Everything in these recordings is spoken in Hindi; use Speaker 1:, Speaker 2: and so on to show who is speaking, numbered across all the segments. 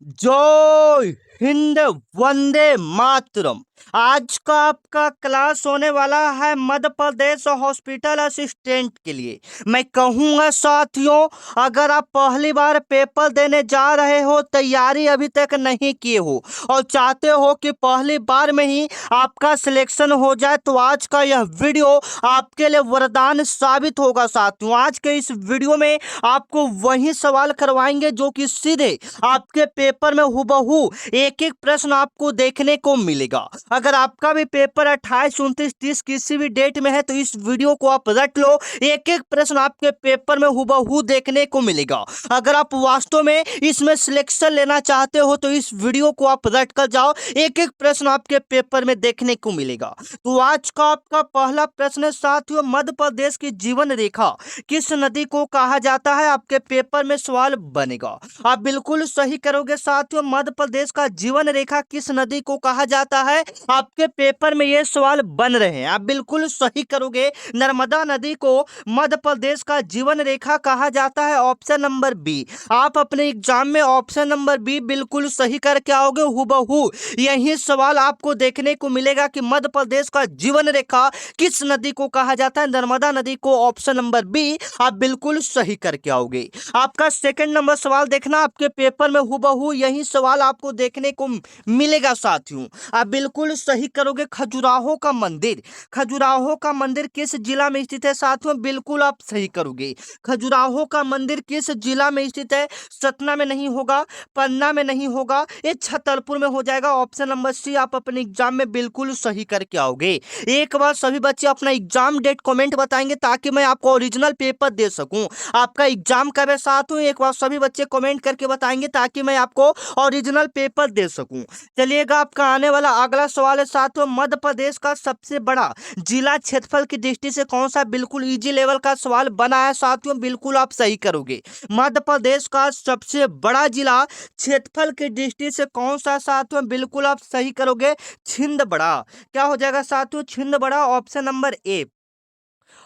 Speaker 1: जय हिंद, वंदे मातरम। आज का आपका क्लास होने वाला है मध्य प्रदेश हॉस्पिटल असिस्टेंट के लिए। मैं कहूँगा साथियों, अगर आप पहली बार पेपर देने जा रहे हो, तैयारी अभी तक नहीं किए हो और चाहते हो कि पहली बार में ही आपका सिलेक्शन हो जाए, तो आज का यह वीडियो आपके लिए वरदान साबित होगा। साथियों, आज के इस वीडियो में आपको वही सवाल करवाएंगे जो कि सीधे आपके पेपर में हुबहू एक एक प्रश्न आपको देखने को मिलेगा। अगर आपका भी पेपर 28, 29, 30 किसी भी डेट में है तो इस वीडियो को आप रट लो। एक एक प्रश्न आपके पेपर में हुबहू देखने को मिलेगा। अगर आप वास्तव में इसमें सिलेक्शन लेना चाहते हो तो इस वीडियो को आप रट कर जाओ। एक एक प्रश्न आपके पेपर में देखने को मिलेगा। तो आज का आपका पहला प्रश्न है साथियों, मध्य प्रदेश की जीवन रेखा किस नदी को कहा जाता है? आपके पेपर में सवाल बनेगा। आप बिल्कुल सही करोगे साथियों। मध्य प्रदेश का जीवन रेखा किस नदी को कहा जाता है? आपके पेपर में ये सवाल बन रहे हैं। आप बिल्कुल सही करोगे। नर्मदा नदी को मध्य प्रदेश का जीवन रेखा कहा जाता है। Option number B. आप अपने एग्जाम में ऑप्शन नंबर बी बिल्कुल सही करके आओगे। हुबहू यही सवाल आपको देखने को मिलेगा कि मध्य प्रदेश का जीवन रेखा किस नदी को कहा जाता है? नर्मदा नदी को। ऑप्शन नंबर बी आप बिल्कुल सही करके आओगे। आपका सेकंड नंबर सवाल देखना, आपके पेपर में हुबहू यही सवाल आपको देखने को मिलेगा साथियों। आप बिल्कुल सही करोगे। खजुराहो का मंदिर, खजुराहो का मंदिर किस जिला में स्थित है? साथियों बिल्कुल आप सही करोगे। खजुराहो का मंदिर किस जिला में स्थित है? सतना में नहीं होगा, पन्ना में नहीं होगा, ये छतरपुर में हो जाएगा। ऑप्शन नंबर सी आप अपने एग्जाम में बिल्कुल सही करके आओगे। एक बार सभी बच्चे अपना एग्जाम डेट कमेंट बताएंगे ताकि मैं आपको ओरिजिनल पेपर दे सकूं। आपका एग्जाम कब है साथियों? एक बार सभी बच्चे कमेंट करके बताएंगे ताकि मैं आपको ओरिजिनल पेपर दे सकूं। चलिएगा, आपका आने वाला अगला सवाल है साथियों, मध्य प्रदेश का सबसे बड़ा जिला क्षेत्रफल की दृष्टि से कौन सा? बिल्कुल इजी लेवल का सवाल बना है साथियों, बिल्कुल आप सही करोगे। मध्य प्रदेश का सबसे बड़ा जिला क्षेत्रफल की दृष्टि से कौन सा साथियों? बिल्कुल आप सही करोगे। छिंदवाड़ा। क्या हो जाएगा साथियों? Chhindwara. Option number A.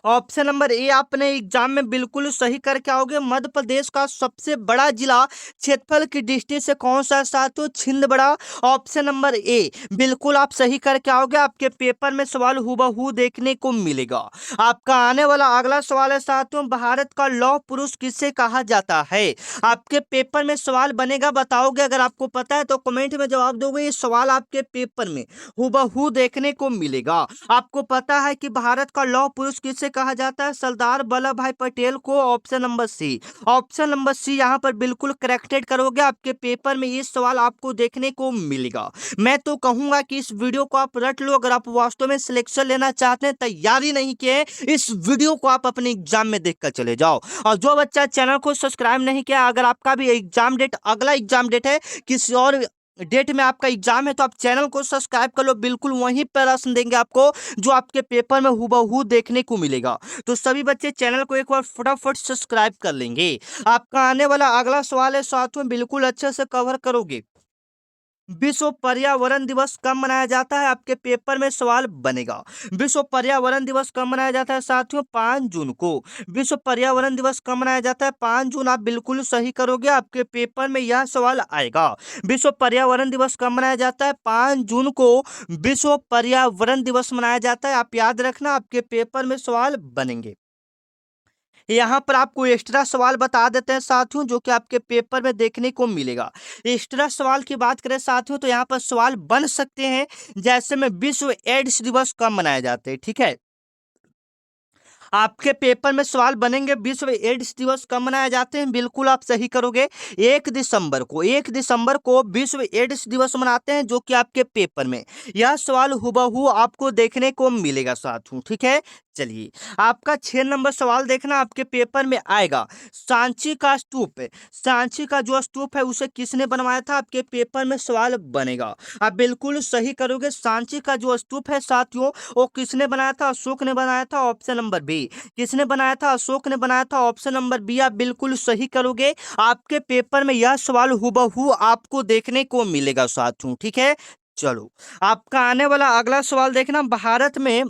Speaker 1: Option number ए आपने एग्जाम में बिल्कुल सही करके आओगे। मध्य प्रदेश का सबसे बड़ा जिला क्षेत्रफल की दृष्टि से कौन सा? साथियों छिंदवाड़ा। ऑप्शन नंबर ए बिल्कुल आप सही करके आओगे। आपके पेपर में सवाल हुबहू देखने को मिलेगा। आपका आने वाला अगला सवाल है साथियों, भारत का लौह पुरुष किसे कहा जाता है? आपके पेपर में सवाल बनेगा, बताओगे। अगर आपको पता है तो कमेंट में जवाब दोगे। ये सवाल आपके पेपर में हुबहू देखने को मिलेगा। आपको पता है कि भारत का लौह पुरुष किसे कहा जाता है? सरदार वल्लभ भाई पटेल को। Option number C. Option number C यहाँ पर बिल्कुल करेक्टेड करोगे। आपके पेपर में ये सवाल आपको देखने को मिलेगा। मैं तो कहूंगा कि इस वीडियो को आप रट लो। अगर आप वास्तव में सिलेक्शन लेना चाहते हैं, तैयारी नहीं किए, इस वीडियो को आप अपने एग्जाम में देखकर चले जाओ। और जो बच्चा चैनल को सब्सक्राइब नहीं किया, अगर आपका भी एग्जाम डेट, अगला एग्जाम डेट है, किसी और डेट में आपका एग्जाम है, तो आप चैनल को सब्सक्राइब कर लो। बिल्कुल वहीं पर प्रश्न देंगे आपको जो आपके पेपर में हुबहू देखने को मिलेगा। तो सभी बच्चे चैनल को एक बार फटाफट सब्सक्राइब कर लेंगे। आपका आने वाला अगला सवाल है साथियों, बिल्कुल अच्छे से कवर करोगे। विश्व पर्यावरण दिवस कब मनाया जाता है? आपके पेपर में सवाल बनेगा। विश्व पर्यावरण दिवस कब मनाया जाता है साथियों? 5 जून को। विश्व पर्यावरण दिवस कब मनाया जाता है? 5 जून। आप बिल्कुल सही करोगे। आपके पेपर में यह सवाल आएगा। विश्व पर्यावरण दिवस कब मनाया जाता है? 5 जून को विश्व पर्यावरण दिवस मनाया जाता है। आप याद रखना, आपके पेपर में सवाल बनेंगे। यहाँ पर आपको एक्स्ट्रा सवाल बता देते हैं साथियों, जो कि आपके पेपर में देखने को मिलेगा। एक्स्ट्रा सवाल की बात करें साथियों, तो यहाँ पर सवाल बन सकते हैं जैसे में विश्व एड्स दिवस कब मनाए जाते हैं। ठीक है, आपके पेपर में सवाल बनेंगे विश्व एड्स दिवस कब मनाए जाते हैं? बिल्कुल आप सही करोगे। 1 दिसंबर को। 1 दिसंबर को विश्व एड्स दिवस मनाते हैं, जो कि आपके पेपर में यह सवाल हुबहू आपको देखने को मिलेगा साथियों। ठीक है, चलिए आपका 6 नंबर सवाल देखना, आपके पेपर में आएगा। सांची का स्तूप, सांची का जो स्तूप है उसे किसने बनवाया था? आपके पेपर में सवाल बनेगा। आप बिल्कुल सही करोगे। सांची का जो स्तूप है साथियों, वो किसने बनाया था? अशोक ने बनाया था। Option number B. किसने बनाया था? अशोक ने बनाया था। ऑप्शन नंबर बी आप बिल्कुल सही करोगे। आपके पेपर में यह सवाल हुबहू आपको देखने को मिलेगा साथियों। ठीक है, चलो आपका आने वाला अगला सवाल देखना, भारत में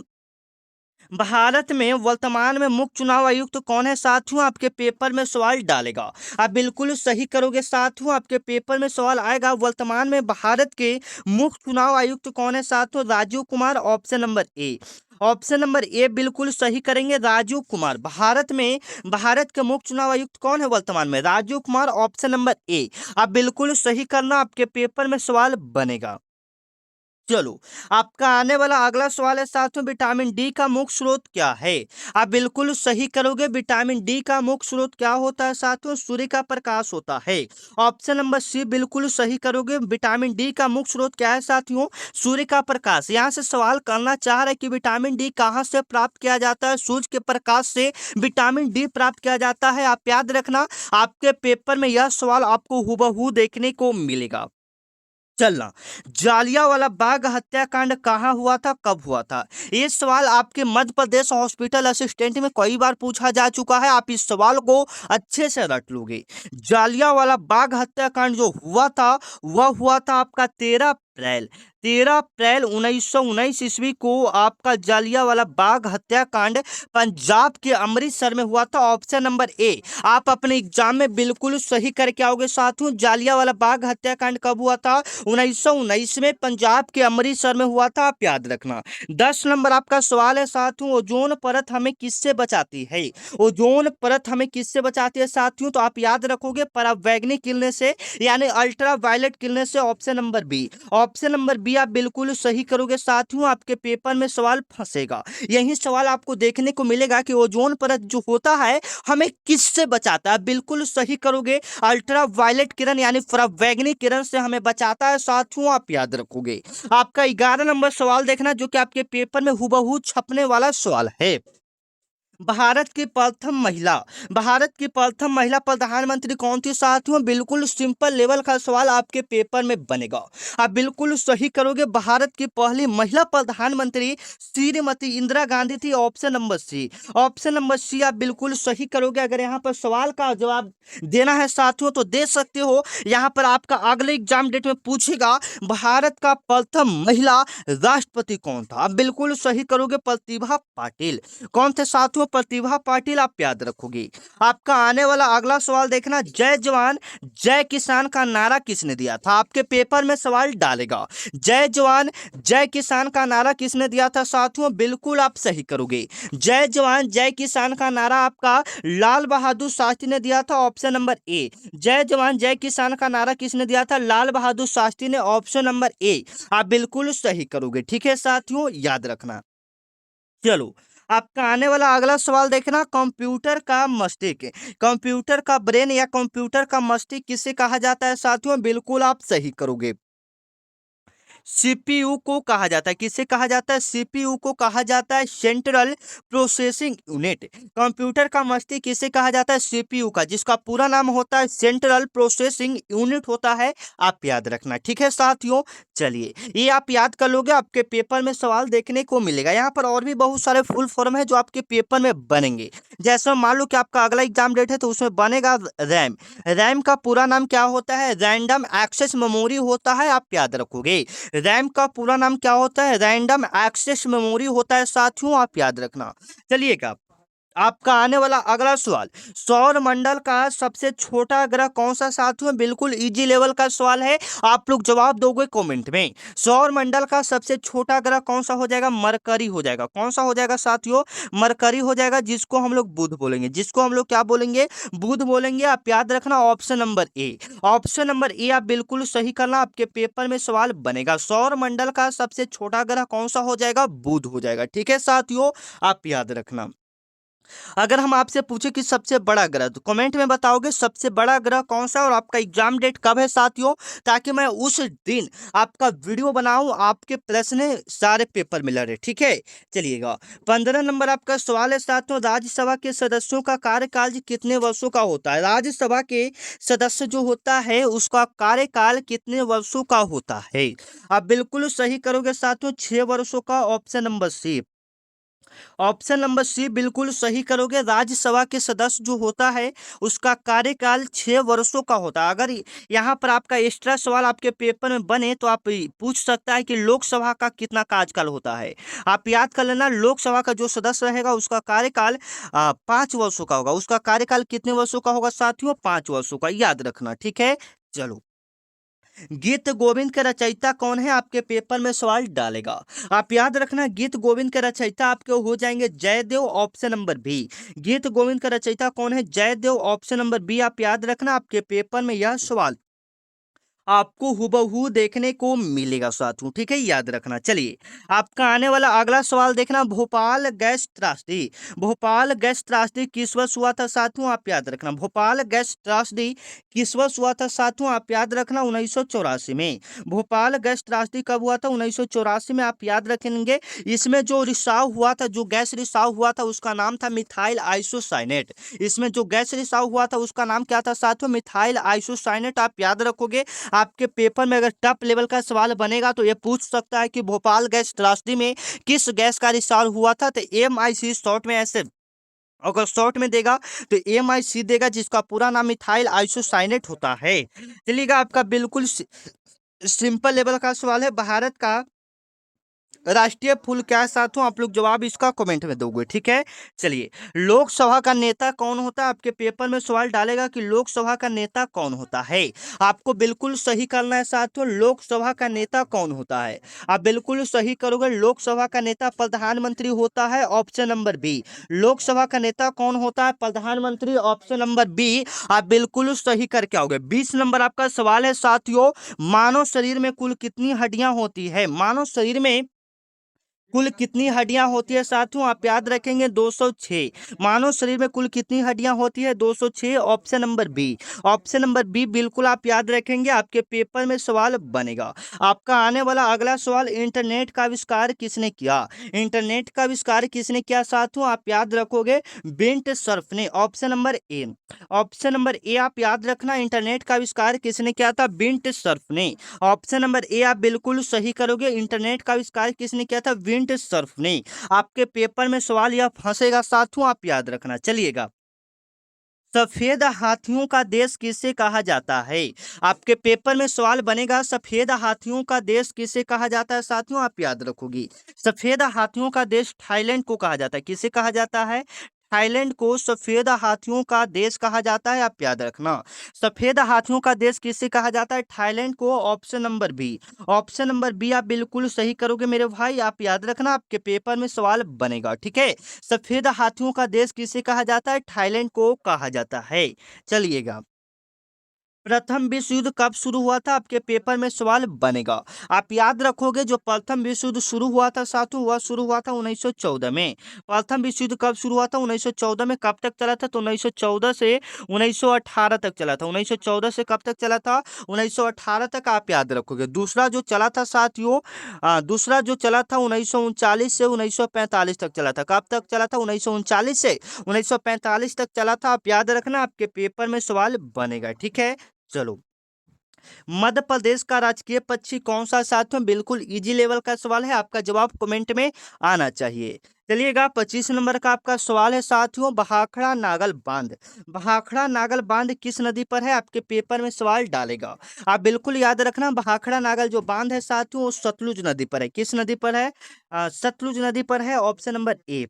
Speaker 1: भारत में वर्तमान में मुख्य चुनाव आयुक्त कौन है साथियों, आपके पेपर में सवाल डालेगा। आप बिल्कुल सही करोगे साथियों, आपके पेपर में सवाल आएगा वर्तमान में भारत के मुख्य चुनाव आयुक्त कौन है साथियों, Rajiv Kumar, option number A. Option number A बिल्कुल सही करेंगे, राजीव कुमार। भारत के मुख्य चुनाव आयुक्त कौन है वर्तमान में, Rajiv Kumar, option number A. आप बिल्कुल सही करना, आपके पेपर में सवाल बनेगा। चलो, आपका आने वाला अगला सवाल है साथियों, विटामिन डी का मुख्य स्रोत क्या है। आप बिल्कुल सही करोगे, विटामिन डी का मुख्य स्रोत क्या होता है साथियों, सूर्य का प्रकाश होता है। ऑप्शन नंबर सी बिल्कुल सही करोगे, विटामिन डी का मुख्य स्रोत क्या है साथियों, सूर्य का प्रकाश। यहाँ से सवाल करना चाह रहे हैं कि विटामिन डी कहाँ से प्राप्त किया जाता है, सूर्य के प्रकाश से विटामिन डी प्राप्त किया जाता है। आप याद रखना, आपके पेपर में यह सवाल आपको हुबहू देखने को मिलेगा। चलना, जालियांवाला बाग हत्याकांड कहाँ हुआ था, कब हुआ था। ये सवाल आपके मध्य प्रदेश हॉस्पिटल असिस्टेंट में कई बार पूछा जा चुका है, आप इस सवाल को अच्छे से रट लोगे। जालियांवाला बाग हत्याकांड जो हुआ था वह हुआ था आपका 13 अप्रैल, 13 अप्रैल 1919 ईस्वी को आपका जालियांवाला बाग हत्याकांड पंजाब के अमृतसर में हुआ था। ऑप्शन नंबर ए आप अपने एग्जाम में बिल्कुल सही करके आओगे साथियों। जालियांवाला बाग हत्याकांड कब हुआ था, 1919 में पंजाब के अमृतसर में हुआ था, आप याद रखना। 10 नंबर आपका सवाल है साथियों, ओजोन परत हमें किससे बचाती है। ओजोन परत हमें किससे बचाती है साथियों, तो आप याद रखोगे परावैंगनिक किरणें से, यानी अल्ट्रा वायलेट किरणें से। Option number B, option number B आप बिल्कुल सही करोगे साथियों, आपके पेपर में सवाल फंसेगा। यही सवाल आपको देखने को मिलेगा कि ओजोन परत जो होता है हमें किससे बचाता है, बिल्कुल सही करोगे, अल्ट्रा वायलेट किरण यानी परावैंगनिक किरण से हमें बचाता है साथियों, आप याद रखोगे। आपका 11 नंबर सवाल देखना, जो कि आपके पेपर में हुबहू छपने वाला सवाल है। भारत की प्रथम महिला प्रधानमंत्री कौन थी साथियों, बिल्कुल सिंपल लेवल का सवाल आपके पेपर में बनेगा। आप बिल्कुल सही करोगे, भारत की पहली महिला प्रधानमंत्री श्रीमती इंदिरा गांधी थी। Option number C, option number C आप बिल्कुल सही करोगे। अगर यहाँ पर सवाल का जवाब देना है साथियों तो दे सकते हो। यहाँ पर आपका अगले एग्जाम डेट में पूछेगा भारत का प्रथम महिला राष्ट्रपति कौन था, आप बिल्कुल सही करोगे, प्रतिभा पाटिल। कौन थे साथियों, प्रतिभा पाटिल, आप याद रखोगे। आपका आने वाला अगला सवाल देखना, जय जवान जय किसान का नारा किसने दिया था, आपके पेपर में सवाल डालेगा। जय जवान जय किसान का नारा किसने दिया था साथियों, बिल्कुल आप सही करोगे। जय जवान जय किसान का नारा आपका लाल बहादुर शास्त्री ने दिया था। ऑप्शन नंबर ए, जय जवान जय किसान का नारा किसने दिया था, लाल बहादुर शास्त्री ने। ऑप्शन नंबर ए आप बिल्कुल सही करोगे, ठीक है साथियों, याद रखना। चलो, आपका आने वाला अगला सवाल देखना, कंप्यूटर का मस्तिष्क, कंप्यूटर का ब्रेन या कंप्यूटर का मस्तिष्क किसे कहा जाता है साथियों, बिल्कुल आप सही करोगे। सीपीयू को कहा जाता है, किसे कहा जाता है, सीपीयू को कहा जाता है सेंट्रल प्रोसेसिंग यूनिट। कंप्यूटर का मस्तिष्क किसे कहा जाता है, सीपीयू का, जिसका पूरा नाम होता है सेंट्रल प्रोसेसिंग यूनिट होता है, आप याद रखना, ठीक है साथियों। चलिए, ये आप याद कर लोगे, आपके पेपर में सवाल देखने को मिलेगा। यहाँ पर और भी बहुत सारे फुल फॉर्म है जो आपके पेपर में बनेंगे। जैसे मान लो कि आपका अगला एग्जाम डेट है तो उसमें बनेगा रैम। रैम का पूरा नाम क्या होता है, रैंडम एक्सेस मेमोरी होता है, आप याद रखोगे। रैम का पूरा नाम क्या होता है, रैंडम एक्सेस मेमोरी होता है साथियों, आप याद रखना। चलिएगा, आपका आने वाला अगला सवाल, सौर मंडल का सबसे छोटा ग्रह कौन सा साथियों, बिल्कुल इजी लेवल का सवाल है, आप लोग जवाब दोगे कमेंट में। सौर मंडल का सबसे छोटा ग्रह कौन सा हो जाएगा, मरकरी हो जाएगा। कौन सा हो जाएगा साथियों, मरकरी हो जाएगा, जिसको हम लोग बुध बोलेंगे, जिसको हम लोग क्या बोलेंगे, बुध बोलेंगे, आप याद रखना। Option number A, option number A आप बिल्कुल सही करना, आपके पेपर में सवाल बनेगा। सौर मंडल का सबसे छोटा ग्रह कौन सा हो जाएगा, बुध हो जाएगा, ठीक है साथियों, आप याद रखना। अगर हम आपसे पूछे कि सबसे बड़ा ग्रह, तो कमेंट में बताओगे सबसे बड़ा ग्रह कौन सा और आपका एग्जाम डेट कब है साथियों, ताकि मैं उस दिन आपका वीडियो बनाऊं, आपके प्रश्न सारे पेपर में लड़े, ठीक है। चलिएगा, 15 नंबर आपका सवाल है साथियों, राज्यसभा के सदस्यों का कार्यकाल कितने वर्षों का होता है। राज्यसभा के सदस्य जो होता है उसका कार्यकाल कितने वर्षों का होता है, आप बिल्कुल सही करोगे साथियों, 6 वर्षों का। Option number C, option number C बिल्कुल सही करोगे। राज्यसभा के सदस्य जो होता है उसका कार्यकाल 6 वर्षों का होता है। अगर यहाँ पर आपका एक्स्ट्रा सवाल आपके पेपर में बने तो आप पूछ सकता है कि लोकसभा का कितना कार्यकाल होता है। आप याद कर लेना, लोकसभा का जो सदस्य रहेगा उसका कार्यकाल 5 वर्षों का होगा। उसका कार्यकाल कितने वर्षों का होगा साथियों? 5 वर्षों का, याद रखना। ठीक है, चलो। गीत गोविंद के रचयिता कौन है? आपके पेपर में सवाल डालेगा। आप याद रखना, गीत गोविंद के रचयिता आपके हो जाएंगे जयदेव, ऑप्शन नंबर बी। गीत गोविंद का रचयिता कौन है? Jaidev, option number B. आप याद रखना, आपके पेपर में यह सवाल आपको हुबहू देखने को मिलेगा साथियों। ठीक है, याद रखना। चलिए, आपका आने वाला अगला सवाल देखना, भोपाल गैस त्रासदी। भोपाल गैस त्रासदी किस वर्ष हुआ था साथियों? आप याद रखना, भोपाल गैस त्रासदी किस वर्ष हुआ था साथियों? आप याद रखना, 1984 में। भोपाल गैस त्रासदी कब हुआ था? 1984 में, आप याद रखेंगे। इसमें जो रिसाव हुआ था, जो गैस रिसाव हुआ था, उसका नाम था मिथाइल आइसोसाइनेट। इसमें जो गैस रिसाव हुआ था उसका नाम क्या था साथियों? Methyl isocyanate. आप याद रखोगे। आपके पेपर में अगर टॉप लेवल का सवाल बनेगा तो ये पूछ सकता है कि भोपाल गैस त्रासदी में किस गैस का रिसाव हुआ था। तो MIC शॉर्ट में ऐसे, अगर शॉर्ट में देगा तो MIC देगा, जिसका पूरा नाम मिथाइल आइसोसाइनेट होता है। चलिएगा, आपका बिल्कुल सिंपल लेवल का सवाल है, भारत का राष्ट्रीय फूल क्या है साथियों? आप लोग जवाब इसका कमेंट में दोगे। ठीक है, चलिए। लोकसभा का नेता कौन होता है? आपके पेपर में सवाल डालेगा कि लोकसभा का नेता कौन होता है। आपको बिल्कुल सही करना है साथियों, लोकसभा का नेता कौन होता है। आप बिल्कुल सही करोगे। लोकसभा का नेता प्रधानमंत्री होता है, ऑप्शन नंबर बी। लोकसभा का नेता कौन होता है? प्रधानमंत्री, ऑप्शन नंबर बी। आप बिल्कुल सही करके आओगे। 20 नंबर आपका सवाल है साथियों, मानव शरीर में कुल कितनी हड्डियां होती है? मानव शरीर में कुल कितनी हड्डियां होती है साथियों? आप याद रखेंगे 206। मानव शरीर में कुल कितनी हड्डियां होती है? 206, option number B. Option number B बिल्कुल आप याद रखेंगे, आपके पेपर में सवाल बनेगा। आपका आने वाला अगला सवाल, इंटरनेट का आविष्कार किसने किया? इंटरनेट का आविष्कार किसने किया साथियों? आप याद रखोगे, बिंट सर्फ ने, option number A. Option number A आप याद रखना, इंटरनेट का आविष्कार किसने किया था? बिंट सर्फ ने। ऑप्शन नंबर ए आप बिल्कुल सही करोगे, इंटरनेट का आविष्कार किसने किया था? विंड सर्फ ने। आपके पेपर में सवाल यह फंसेगा साथियों, आप याद रखना। चलिएगा, सफेद हाथियों का देश किसे कहा जाता है? आपके पेपर में सवाल बनेगा, सफेद हाथियों का देश किसे कहा जाता है साथियों? आप याद रखोगी, सफेद हाथियों का देश थाईलैंड को कहा जाता है। किसे कहा जाता है? थाईलैंड को सफेद हाथियों का देश कहा जाता है। आप याद रखना, सफेद हाथियों का देश किसे कहा जाता है? थाईलैंड को, option number B. Option number B आप बिल्कुल सही करोगे मेरे भाई, आप याद रखना, आपके पेपर में सवाल बनेगा। ठीक है, सफेद हाथियों का देश किसे कहा जाता है? थाईलैंड को कहा जाता है। चलिएगा, प्रथम विश्व युद्ध कब शुरू हुआ था? आपके पेपर में सवाल बनेगा। आप याद रखोगे, जो प्रथम विश्व युद्ध शुरू हुआ था साथियों, वह शुरू हुआ था 1914 में। प्रथम विश्व युद्ध कब शुरू हुआ था? 1914 में। कब तक चला था? तो 1914 से 1918 तक चला था। 1914 से कब तक चला था? 1918 तक, आप याद रखोगे। दूसरा जो चला था साथियों, दूसरा जो चला था 1939 से 1945 तक चला था। कब तक चला था? 1939 से 1945 तक चला था। आप याद रखना, आपके पेपर में सवाल बनेगा। ठीक है, चलो। मध्य प्रदेश का राजकीय पक्षी कौन सा साथियों? बिल्कुल इजी लेवल का सवाल है, आपका जवाब कमेंट में आना चाहिए। चलिएगा, 25 नंबर का आपका सवाल है साथियों, भाखड़ा नागल बांध। भाखड़ा नागल बांध किस नदी पर है? आपके पेपर में सवाल डालेगा। आप बिल्कुल याद रखना, भाखड़ा नागल जो बांध है साथियों, वो सतलुज नदी पर है। किस नदी पर है? सतलुज नदी पर है, option number A.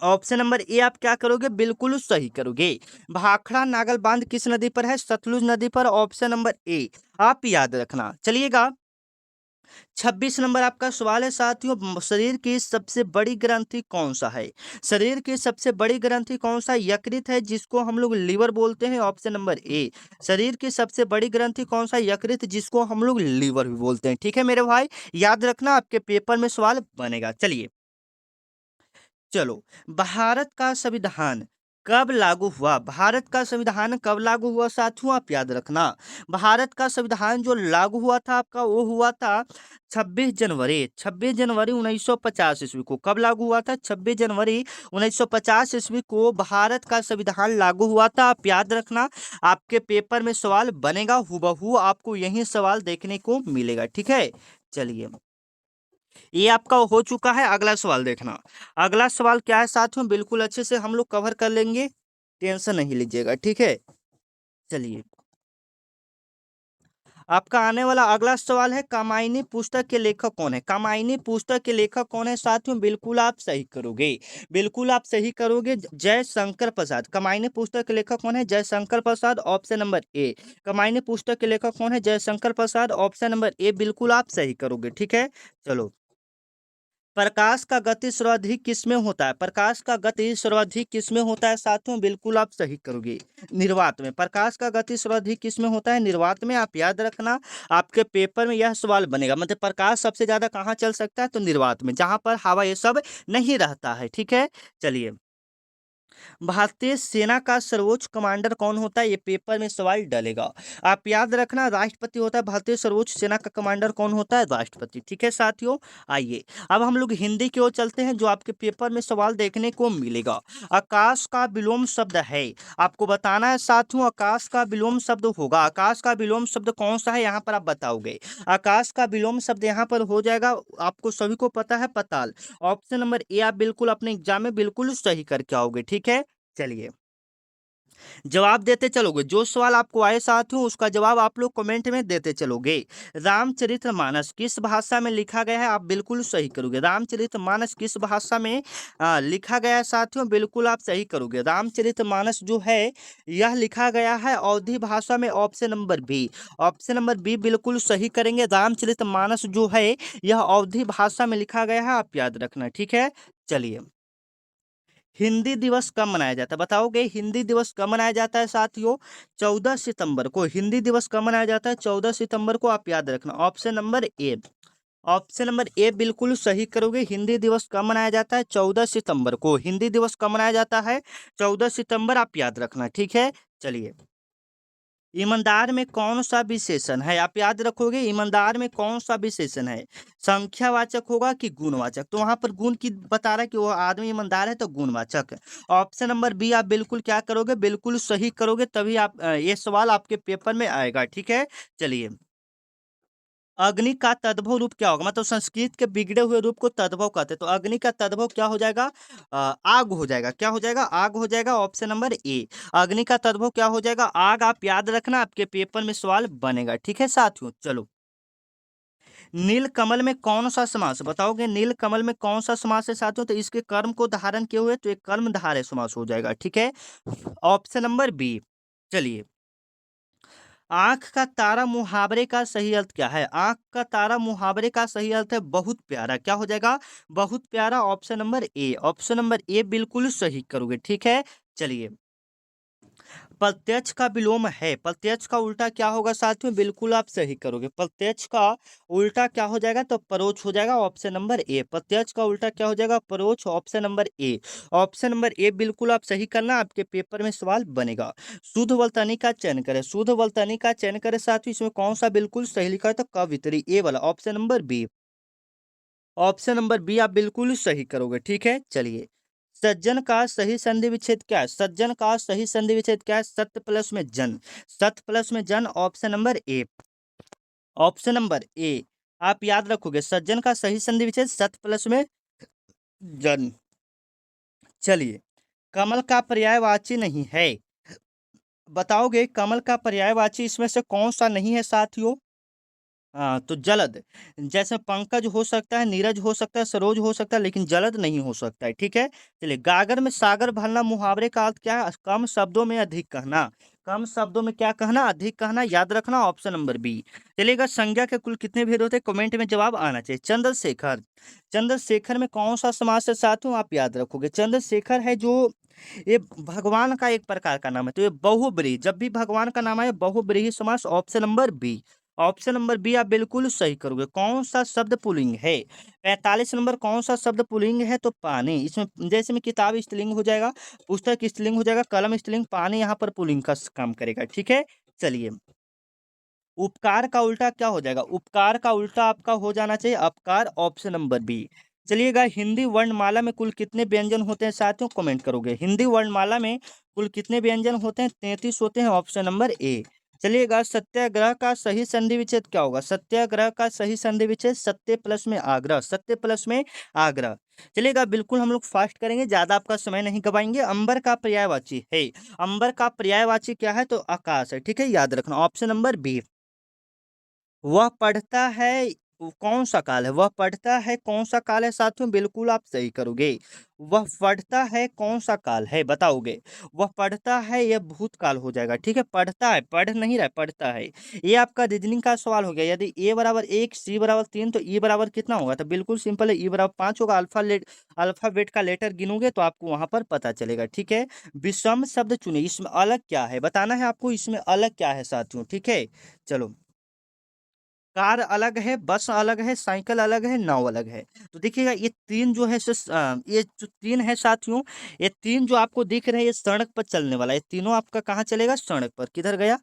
Speaker 1: Option number A आप क्या करोगे? बिल्कुल सही करोगे। भाखड़ा नागल बांध किस नदी पर है? सतलुज नदी पर, ऑप्शन नंबर ए आप याद रखना। चलिएगा, 26 नंबर आपका सवाल है साथियों, शरीर की सबसे बड़ी ग्रंथि कौन सा है? शरीर की सबसे बड़ी ग्रंथि कौन सा? यकृत है, जिसको हम लोग लीवर बोलते हैं, ऑप्शन नंबर ए। शरीर की सबसे बड़ी ग्रंथि कौन सा? यकृत, जिसको हम लोग लीवर भी बोलते हैं। ठीक है मेरे भाई, याद रखना, आपके पेपर में सवाल बनेगा। चलिए, चलो, भारत का संविधान कब लागू हुआ? भारत का संविधान कब लागू हुआ साथियों? आप याद रखना, भारत का संविधान जो लागू हुआ था आपका, वो हुआ था 26 जनवरी 1950 ईस्वी को। कब लागू हुआ था? 26 जनवरी 1950 ईस्वी को भारत का संविधान लागू हुआ था। आप याद रखना, आपके पेपर में सवाल बनेगा, हुबहू आपको यही सवाल देखने को मिलेगा। ठीक है, चलिए। ये आपका हो चुका है। अगला सवाल देखना, अगला सवाल क्या है साथियों, बिल्कुल अच्छे से हम लोग कवर कर लेंगे, टेंशन नहीं लीजिएगा, ठीक है। चलिए, आपका आने वाला अगला सवाल है, कामायनी पुस्तक के लेखक कौन है। कामायनी पुस्तक के लेखक कौन है साथियों, बिल्कुल आप सही करोगे, बिल्कुल आप सही करोगे, जयशंकर प्रसाद। कामायनी पुस्तक के लेखक कौन है, जयशंकर प्रसाद, ऑप्शन नंबर ए। कामायनी पुस्तक के लेखक कौन है, Jaishankar Prasad, option number A, बिल्कुल आप सही करोगे, ठीक है। चलो, प्रकाश का गति सर्वाधिक किसमें होता है। प्रकाश का गति सर्वाधिक किसमें होता है साथियों, बिल्कुल आप सही करोगे, निर्वात में। प्रकाश का गति सर्वाधिक किसमें होता है, निर्वात में। आप याद रखना, आपके पेपर में यह सवाल बनेगा, मतलब प्रकाश सबसे ज्यादा कहाँ चल सकता है, तो निर्वात में, जहां पर हवा ये सब नहीं रहता है, ठीक है। चलिए, भारतीय सेना का सर्वोच्च कमांडर कौन होता है, ये पेपर में सवाल डलेगा। आप याद रखना, राष्ट्रपति होता है। भारतीय सर्वोच्च सेना का कमांडर कौन होता है, राष्ट्रपति, ठीक है साथियों। आइए, अब हम लोग हिंदी की ओर चलते हैं, जो आपके पेपर में सवाल देखने को मिलेगा। आकाश का विलोम शब्द है, आपको बताना है साथियों, आकाश का विलोम शब्द होगा। आकाश का विलोम शब्द कौन सा है, यहाँ पर आप बताओगे। आकाश का विलोम शब्द यहाँ पर हो जाएगा, आपको सभी को पता है, पताल। ऑप्शन नंबर ए आप बिल्कुल अपने एग्जाम में बिल्कुल सही करके आओगे, ठीक है। चलिए, जवाब देते चलोगे, जो सवाल आपको आए साथियों उसका जवाब आप लोग कमेंट में देते चलोगे। रामचरितमानस किस भाषा में लिखा गया है, आप बिल्कुल सही करोगे। रामचरितमानस किस भाषा में लिखा गया है साथियों, बिल्कुल आप सही करोगे। रामचरितमानस जो है यह लिखा गया है अवधी भाषा में, option number B. Option number B बिल्कुल सही करेंगे। रामचरितमानस जो है यह अवधी भाषा में लिखा गया है, आप याद रखना, ठीक है। चलिए, हिंदी दिवस कब मनाया जाता है, बताओगे। हिंदी दिवस कब मनाया जाता है साथियों, 14 सितंबर को। हिंदी दिवस कब मनाया जाता है, 14 सितंबर को, आप याद रखना, option number A. Option number A बिल्कुल सही करोगे। हिंदी दिवस कब मनाया जाता है, 14 सितंबर को। हिंदी दिवस कब मनाया जाता है, 14 सितंबर, आप याद रखना, ठीक है। चलिए, ईमानदार में कौन सा विशेषण है, आप याद रखोगे, ईमानदार में कौन सा विशेषण है, संख्यावाचक होगा कि गुणवाचक। तो वहां पर गुण की बता रहा है कि वो आदमी ईमानदार है, तो गुणवाचक। ऑप्शन नंबर बी आप बिल्कुल क्या करोगे, बिल्कुल सही करोगे, तभी आप ये सवाल आपके पेपर में आएगा, ठीक है। चलिए, अग्नि का तद्भव रूप क्या होगा, मतलब संस्कृत के बिगड़े हुए रूप को तद्भव कहते हैं, तो अग्नि का तद्भव क्या हो जाएगा, आग हो जाएगा। क्या हो जाएगा, आग हो जाएगा, ऑप्शन नंबर ए। अग्नि का तद्भव क्या हो जाएगा, आग, आप याद रखना, आपके पेपर में सवाल बनेगा, ठीक है साथियों। चलो, नील कमल में कौन सा समास, बताओगे। नील कमल में कौन सा समास है साथियों, तो इसके कर्म को धारण किए हुए, तो एक कर्मधारय समास हो जाएगा, ठीक है। Option number B. चलिए, आंख का तारा मुहावरे का सही अर्थ क्या है, आंख का तारा मुहावरे का सही अर्थ है बहुत प्यारा। क्या हो जाएगा, बहुत प्यारा, option number A. Option number A बिल्कुल सही करोगे, ठीक है। चलिए, प्रत्यक्ष का विलोम है, प्रत्यक्ष का उल्टा क्या होगा साथियों, बिल्कुल आप सही करोगे। प्रत्यक्ष का उल्टा क्या हो जाएगा, तो परोक्ष हो जाएगा, ऑप्शन नंबर ए। प्रत्यक्ष का उल्टा क्या हो जाएगा, परोक्ष, option number A. Option number A बिल्कुल आप सही करना, आपके पेपर में सवाल बनेगा। शुद्ध वर्तनी का चयन करें, शुद्ध वर्तनी का चयन करें साथियों, इसमें कौन सा बिल्कुल सही लिखा है, तो कवित्री, ए वाला, option number B. Option number B आप बिल्कुल सही करोगे, ठीक है। चलिए, सज्जन का सही संधि विच्छेद क्या है, सज्जन का सही संधि विच्छेद क्या है, सत्य प्लस में जन, सत्य प्लस में जन, option number A. Option number A आप याद रखोगे, सज्जन का सही संधि विच्छेद सत्य प्लस में जन। चलिए, कमल का पर्यायवाची नहीं है, बताओगे। कमल का पर्यायवाची इसमें से कौन सा नहीं है साथियों, हाँ, तो जलद। जैसे पंकज हो सकता है, नीरज हो सकता है, सरोज हो सकता है, लेकिन जलद नहीं हो सकता है, ठीक है। चलिए, गागर में सागर भरना मुहावरे का अर्थ क्या है, कम शब्दों में अधिक कहना। कम शब्दों में क्या कहना, अधिक कहना, याद रखना, ऑप्शन नंबर बी। चलिएगा, संज्ञा के कुल कितने भेद होते हैं, कमेंट में जवाब आना चाहिए। चंद्रशेखर, चंद्रशेखर में कौन सा समास है साथियों, आप याद रखोगे। चंद्रशेखर है जो, ये भगवान का एक प्रकार का नाम है, तो ये बहुब्रीहि, जब भी भगवान का नाम है बहुब्रीहि समास, option number B. Option number B आप बिल्कुल सही करोगे। कौन सा शब्द पुल्लिंग है, 45 नंबर, कौन सा शब्द पुल्लिंग है, तो पानी। इसमें जैसे में किताब स्त्रीलिंग हो जाएगा, पुस्तक स्त्रीलिंग हो जाएगा, कलम स्त्रीलिंग, पानी यहाँ पर पुल्लिंग का काम करेगा, ठीक है। चलिए, उपकार का उल्टा क्या हो जाएगा, उपकार का उल्टा आपका हो जाना चाहिए अपकार, ऑप्शन नंबर बी। चलिएगा, हिंदी वर्णमाला में कुल कितने व्यंजन होते हैं साथियों, कमेंट करोगे। हिंदी वर्णमाला में कुल कितने व्यंजन होते हैं, 33 होते हैं, ऑप्शन नंबर ए। चलिएगा, सत्याग्रह का सही संधि विच्छेद क्या होगा? सत्याग्रह का सही संधि विच्छेद सत्य प्लस में आग्रह, सत्य प्लस में आग्रह। चलिएगा, बिल्कुल हम लोग फास्ट करेंगे, ज्यादा आपका समय नहीं गवाएंगे। अंबर का पर्यायवाची है, अंबर का पर्यायवाची क्या है? तो आकाश है, ठीक है, याद रखना। Option number B. वह पढ़ता है, कौन सा काल है? वह पढ़ता है कौन सा काल है साथियों? बिल्कुल आप सही करोगे। वह पढ़ता है कौन सा काल है, बताओगे? वह पढ़ता है, यह भूतकाल हो जाएगा, ठीक है। पढ़ता है, पढ़ नहीं रहा है, पढ़ता है। ये आपका रीजनिंग का सवाल हो गया। यदि ए बराबर 1, सी बराबर 3, तो ई बराबर कितना होगा? तो बिल्कुल सिंपल है, ई बराबर 5 होगा। अल्फाबेट का लेटर गिनोगे तो आपको वहां पर पता चलेगा, ठीक है। विषम शब्द चुने, इसमें अलग क्या है बताना है आपको, इसमें अलग क्या है साथियों, ठीक है। चलो, कार अलग है, बस अलग है, साइकिल अलग है, नाव अलग है। तो देखिएगा, ये तीन जो है ये जो तीन है साथियों, ये तीन जो आपको दिख रहे हैं, ये सड़क पर चलने वाला है। ये तीनों आपका कहाँ चलेगा? सड़क पर। किधर गया?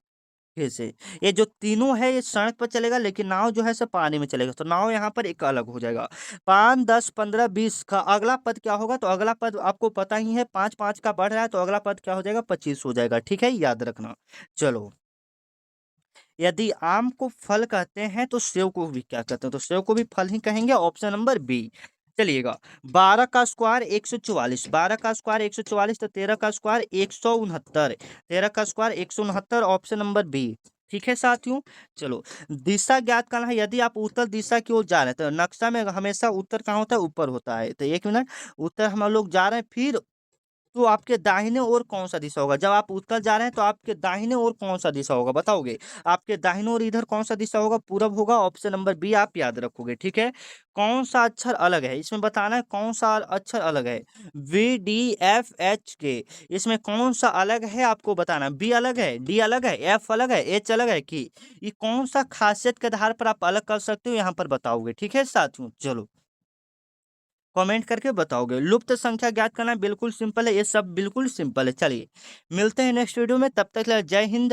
Speaker 1: फिर से, ये जो तीनों है ये सड़क पर चलेगा, लेकिन नाव जो है सब पानी में चलेगा। तो नाव यहाँ पर एक अलग हो जाएगा। 5, 10, 15, 20 का अगला पद क्या होगा? तो अगला पद आपको पता ही है, 5 5 का बढ़ रहा है, तो अगला पद क्या हो जाएगा? 25 हो जाएगा, ठीक है, याद रखना। चलो, यदि आम को फल कहते हैं तो सेव को भी क्या कहते हैं? तो सेव को भी फल ही कहेंगे, ऑप्शन नंबर बी। चलिएगा, 12 का स्क्वायर 144, 12 का स्क्वायर 144, तो 13 का स्क्वायर 169, 13 का स्क्वायर 169, ऑप्शन नंबर बी। ठीक है साथियों। चलो, दिशा ज्ञात करना है। यदि आप उत्तर दिशा की ओर जा रहे हैं तो नक्शा में हमेशा उत्तर कहाँ होता है? ऊपर होता है। तो एक मिनट, उत्तर हम लोग जा रहे हैं, फिर तो आपके दाहिने ओर कौन सा दिशा होगा? जब आप उत्तर जा रहे हैं तो आपके दाहिने ओर कौन सा दिशा होगा, बताओगे? आपके दाहिने ओर इधर कौन सा दिशा होगा? पूरब होगा, ऑप्शन नंबर बी आप याद रखोगे, ठीक है। कौन सा अक्षर अलग है? इसमें बताना है कौन सा अक्षर अलग है। VDFH के इसमें कौन सा अलग है आपको बताना। बी अलग है, डी अलग है, एफ अलग है, एच अलग है, कि ये कौन सा खासियत के आधार पर आप अलग कर सकते हो, यहाँ पर बताओगे, ठीक है साथियों। चलो, कमेंट करके बताओगे। लुप्त संख्या ज्ञात करना बिल्कुल सिंपल है, ये सब बिल्कुल सिंपल है। चलिए, मिलते हैं नेक्स्ट वीडियो में, तब तक के लिए जय हिंद।